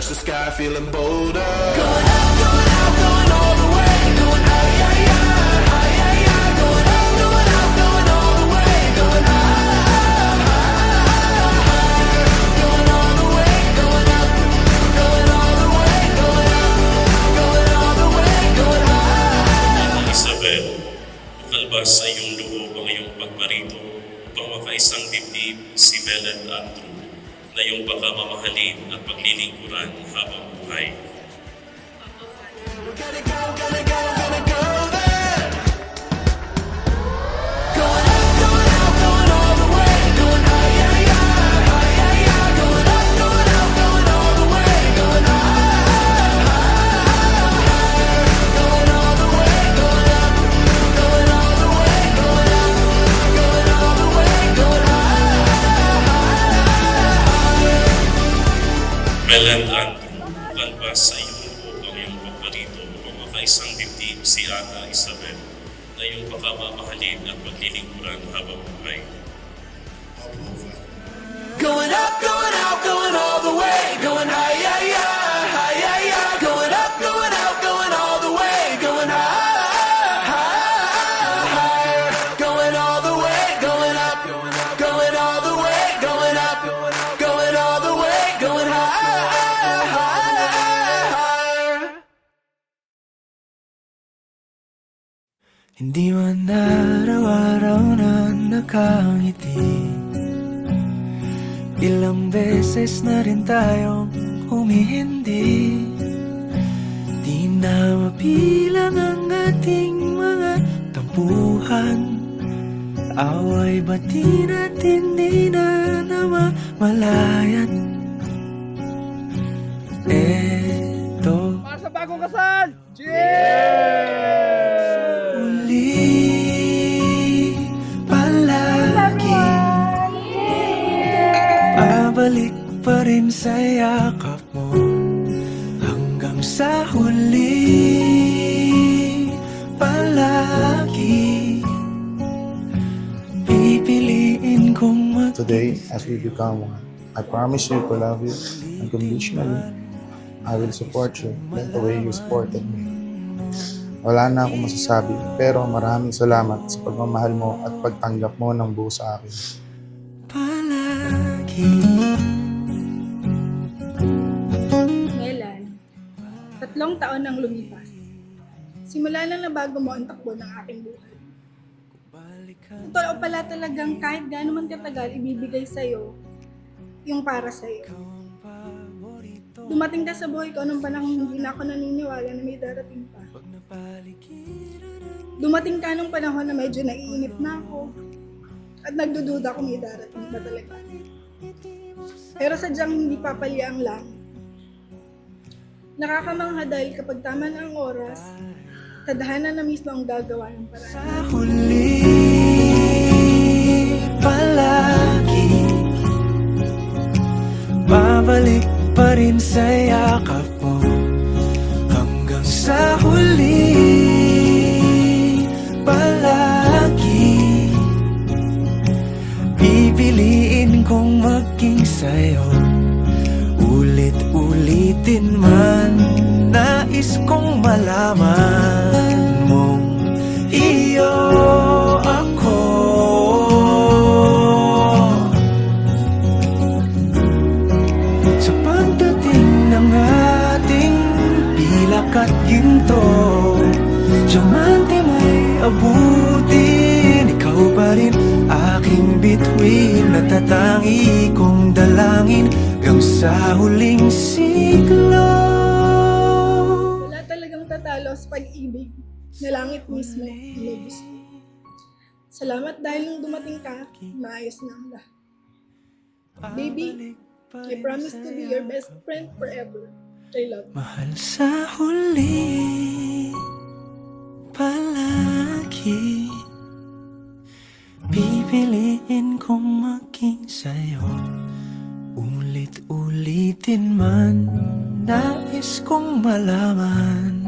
touch the sky, feeling bolder. Going up, going out, going all the way. Going high, yeah, yeah, high, yeah, yeah. Going up, going out, going all the way. Going high, higher. Going all the way, going up. Going all the way, going up. Going all the way, going high. Isabel, kalbas sa iyong loob ang iyong pagparito upang makaisang dibdib si Bel at Andrew na iyong pagmamahalin at paglilingkuran habang buhay. Gonna go, gonna go, gonna go there. Going up, going out, going all the way. Going high, yeah, yeah, high, yeah, yeah. Going up, going out, going all the way. Going high, higher. Going all the way, going up. Going all the way, going up. Going all the way, going high, higher. Bel and Andrew, kalbas sa iyong loob ang iyong pagparito upang makaisang dibdib si Ana Isabel na iyong pagmamahalin at paglilingkuran habang buhay. Going up, going out, going all the way. Going high, yeah, yeah, high, yeah, yeah. Going up, going out, going all the way. Going high, higher. Going all the way, going up. Going all the way, going up. Going all the way, going high, higher. Hindi man araw-araw na nakangiti, ilang beses na rin tayong humihindi. Di na mapilang ang ating mga tampuhan. Away bati natin di na namamalayan. Eto Para sa bagong kasal! uli palagi, pabalik pa rin sa yakap mo hanggang sa huli. Palagi pipiliin kong Today, as we become one, I promise you to love you unconditionally. I will support you like the way you supported me. Wala na akong masasabi, pero maraming salamat sa pagmamahal mo at pagtanggap mo ng buo sa akin. palagi. Melan, 3 taon nang lumipas. Simula nang nabago mo ang takbo ng aking buhay. Totoo pala talagang kahit gaano man katagal ibibigay sa'yo yung para sa'yo. Dumating ka sa buhay ko nung panahon hindi na ako naniniwala na may darating pa. Dumating ka nung panahon na medyo naiinip na ako at nagdududa kung may darating ba talaga. Pero sadyang hindi papalya ang langit. Nakakamangha dahil kapag tama na ang oras, tadhana na mismo ang gagawa ng paraan. Sa huli, palagi babalik pa rin sa yakap mo hanggang sa huli. Palagi pipiliin kong maging sa'yo. Ulit-ulitin man, nais kong malaman mong iyo ako. Sa pagdating ng ating pilak at ginto, diamante may abutin. Ikaw pa rin aking bituin, natatangi kong dalangin hanggang sa huling siglo. Wala talagang tatalo sa pag-ibig na langit mismo ang may gusto. Salamat dahil nung dumating ka, maayos na ang lahat. Baby, I promise to be your best friend forever. I love you. Mahal sa huli, palagi pipiliin kong maging sa'yo. Ulit-ulitin man, nais kong malaman